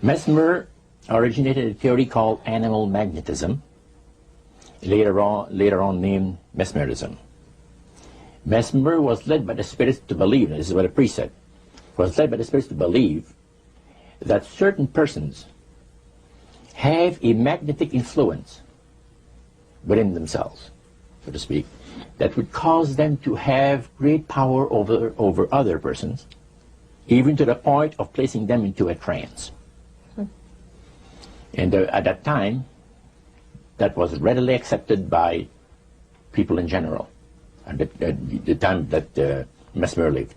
Mesmer originated a theory called animal magnetism, later on named mesmerism. Mesmer was led by the spirits to believe, and this is what a priest said, was led by the spirits to believe that certain persons have a magnetic influence within themselves, so to speak, that would cause them to have great power over other persons, even to the point of placing them into a trance. And at that time, that was readily accepted by people in general, at the time that Mesmer lived.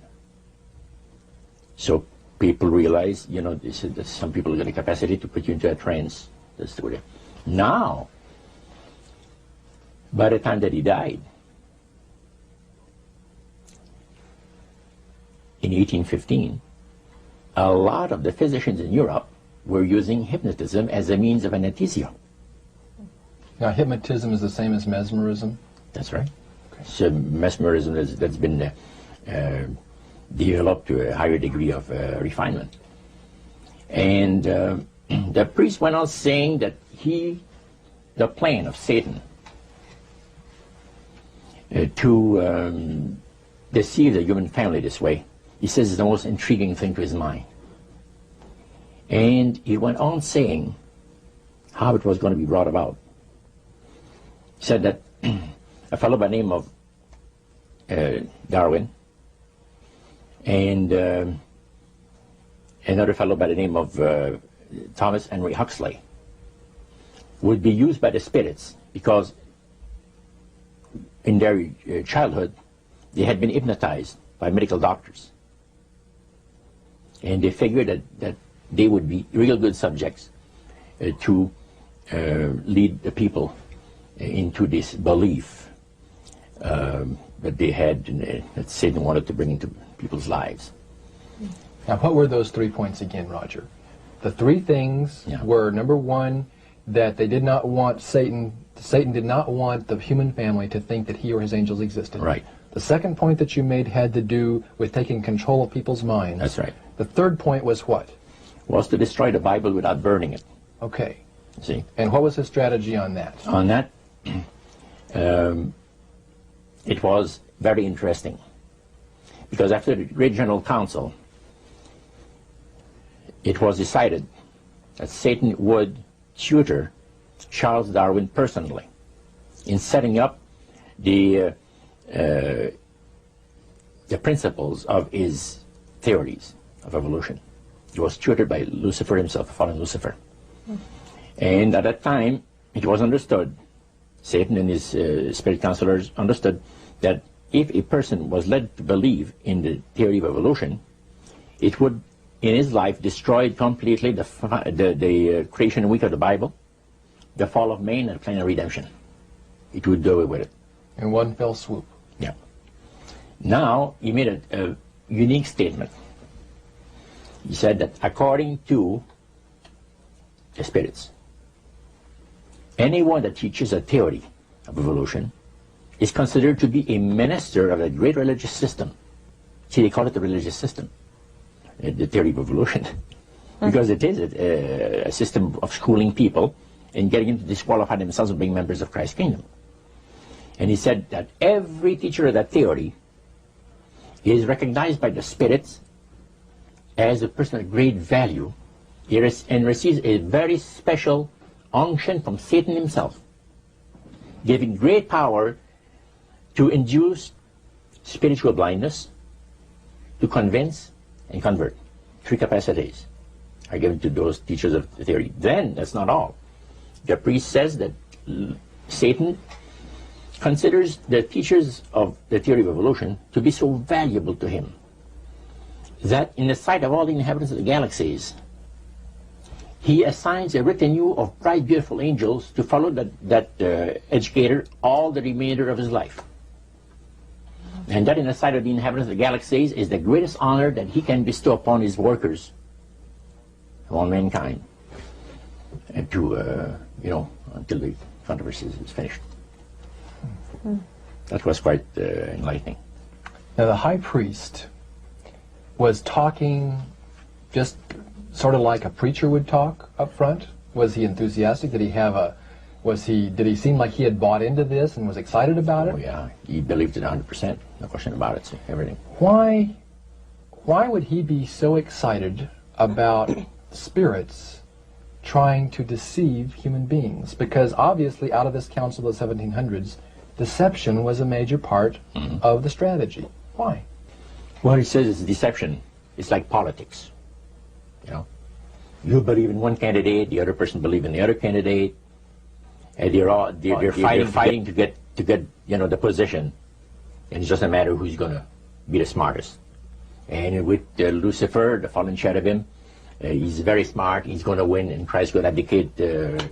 So people realized, you know, that some people got the capacity to put you into a trance. That's the way. Now, by the time that he died, in 1815, a lot of the physicians in Europe were using hypnotism as a means of anesthesia. Now, hypnotism is the same as mesmerism? That's right. Okay. So mesmerism that's been developed to a higher degree of refinement. And the priest went on saying that the plan of Satan to deceive the human family this way, he says is the most intriguing thing to his mind. And he went on saying how it was going to be brought about. He said that a fellow by the name of Darwin and another fellow by the name of Thomas Henry Huxley would be used by the spirits because in their childhood they had been hypnotized by medical doctors. And they figured that they would be real good subjects to lead the people into this belief that they had, that Satan wanted to bring into people's lives. Now, what were those 3 points again, Roger? The 3 things were, number 1, that they did not want Satan did not want the human family to think that he or his angels existed. Right. The second point that you made had to do with taking control of people's minds. That's right. The third point was what? Was to destroy the Bible without burning it. Okay. See? And what was his strategy on that? On that, it was very interesting. Because after the Great General Council, it was decided that Satan would tutor Charles Darwin personally in setting up the principles of his theories of evolution. He was tutored by Lucifer himself, fallen Lucifer. And at that time, it was understood, Satan and his spirit counselors understood that if a person was led to believe in the theory of evolution, it would, in his life, destroy completely the creation week of the Bible, the fall of man, and the plan of redemption. It would do away with it. In one fell swoop. Yeah. Now, he made a unique statement. He said that according to the spirits, anyone that teaches a theory of evolution is considered to be a minister of a great religious system. See, they call it the religious system, the theory of evolution, because it is a system of schooling people and getting them to disqualify themselves from being members of Christ's kingdom. And he said that every teacher of that theory is recognized by the spirits as a person of great value and receives a very special unction from Satan himself, giving great power to induce spiritual blindness, to convince and convert. 3 capacities are given to those teachers of the theory. Then, that's not all. The priest says that Satan considers the teachers of the theory of evolution to be so valuable to him that in the sight of all the inhabitants of the galaxies, he assigns a retinue of bright, beautiful angels to follow that educator all the remainder of his life. And that in the sight of the inhabitants of the galaxies is the greatest honor that he can bestow upon his workers, upon mankind, and to, until the controversy is finished. That was quite enlightening. Now the high priest was talking just sort of like a preacher would talk up front? Was he enthusiastic? Did he have a, did he seem like he had bought into this and was excited about it? Oh yeah, he believed it 100%, no question about it, see, everything. Why would he be so excited about spirits trying to deceive human beings? Because obviously out of this council of the 1700s, deception was a major part of the strategy. Why? Well, he says it's deception. It's like politics. You know, you believe in one candidate, the other person believes in the other candidate, and they're fighting to get you know, the position, and it doesn't matter who's going to be the smartest. And with Lucifer, the fallen cherubim, he's very smart. He's going to win, and Christ's going to abdicate the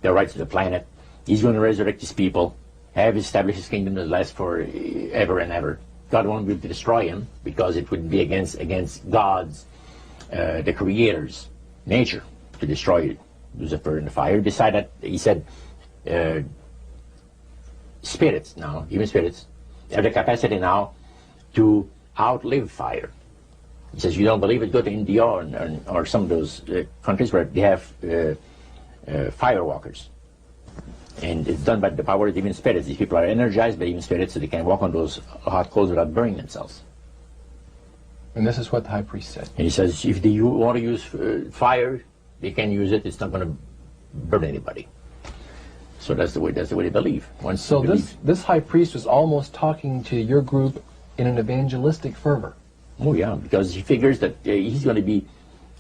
rights of the planet. He's going to resurrect his people, have established his kingdom that lasts for ever and ever. God won't be able to destroy him because it would be against God's, the Creator's nature to destroy Lucifer in the fire. He said, spirits now, human spirits, have the capacity now to outlive fire. He says, you don't believe it, go to India or some of those countries where they have firewalkers. And it's done by the power of demon spirits. These people are energized by demon spirits, so they can walk on those hot coals without burning themselves. And this is what the high priest said. And he says, if they want to use fire, they can use it. It's not going to burn anybody. So that's the way they believe. This high priest was almost talking to your group in an evangelistic fervor. Oh yeah, because he figures that he's going to be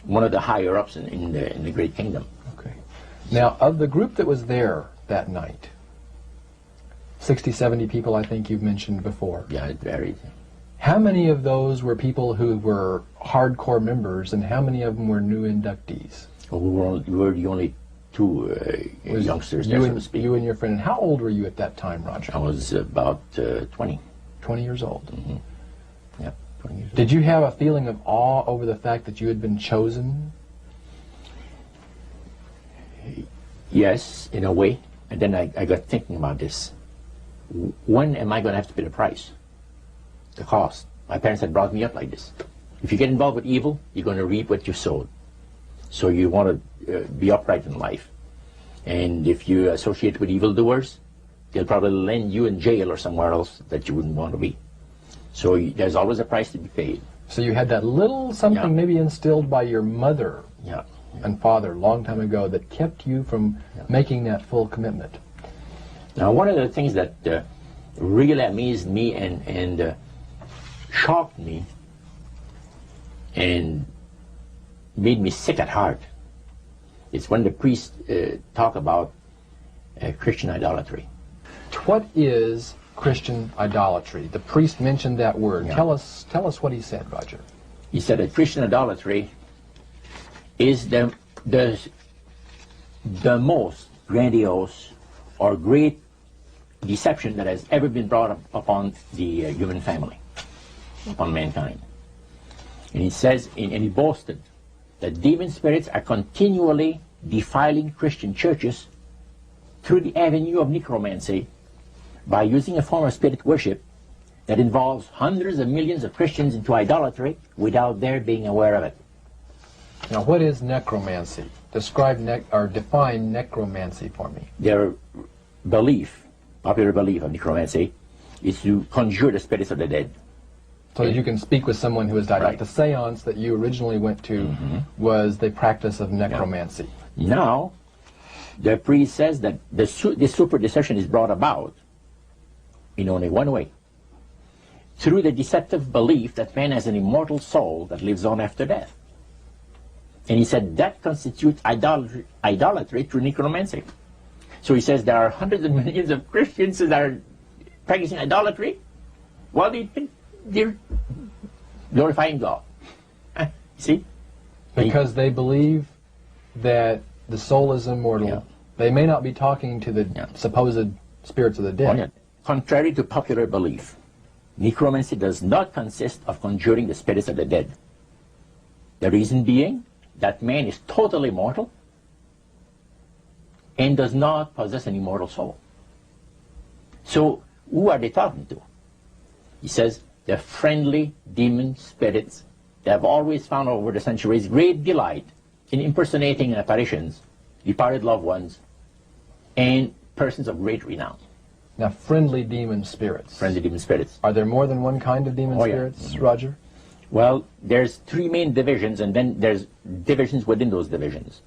one of the higher ups in the great kingdom. Okay. Now, of the group that was there that night, 60, 70 people, I think you've mentioned before. Yeah, it varied. How many of those were people who were hardcore members, and how many of them were new inductees? Well, we were the only two youngsters there, so to speak. You and your friend. And how old were you at that time, Roger? I was about 20. 20 years old. Mm-hmm. Yeah, 20 years old. Did you have a feeling of awe over the fact that you had been chosen? Yes, in a way. And then I got thinking about this. When am I going to have to pay the price? The cost. My parents had brought me up like this. If you get involved with evil, you're going to reap what you sowed. So you want to be upright in life. And if you associate with evildoers, they'll probably land you in jail or somewhere else that you wouldn't want to be. So there's always a price to be paid. So you had that little something maybe instilled by your mother and father a long time ago that kept you from making that full commitment. Now, one of the things that really amazed me and shocked me and made me sick at heart is when the priests talk about Christian idolatry. What is Christian idolatry? The priest mentioned that word. Yeah. Tell us what he said, Roger. He said that Christian idolatry is the most grandiose or great deception that has ever been brought upon the human family, upon mankind. And he says, and he boasted that demon spirits are continually defiling Christian churches through the avenue of necromancy by using a form of spirit worship that involves hundreds of millions of Christians into idolatry without their being aware of it. Now, what is necromancy? Define necromancy for me. Their belief, popular belief of necromancy, is to conjure the spirits of the dead. So that you can speak with someone who has died. Like the seance that you originally went to was the practice of necromancy. Yeah. Now, the priest says that this super deception is brought about in only one way. Through the deceptive belief that man has an immortal soul that lives on after death. And he said that constitutes idolatry through necromancy. So he says there are hundreds of millions of Christians that are practicing idolatry while they're glorifying God. See? Because they believe that the soul is immortal. Yeah. They may not be talking to the supposed spirits of the dead. Oh, contrary to popular belief, necromancy does not consist of conjuring the spirits of the dead. The reason being that man is totally mortal and does not possess an immortal soul. So who are they talking to? He says, the friendly demon spirits have always found over the centuries great delight in impersonating in apparitions departed loved ones and persons of great renown. Now, friendly demon spirits. Friendly demon spirits. Are there more than one kind of demon spirits, Roger? Well, there's three main divisions, and then there's divisions within those divisions.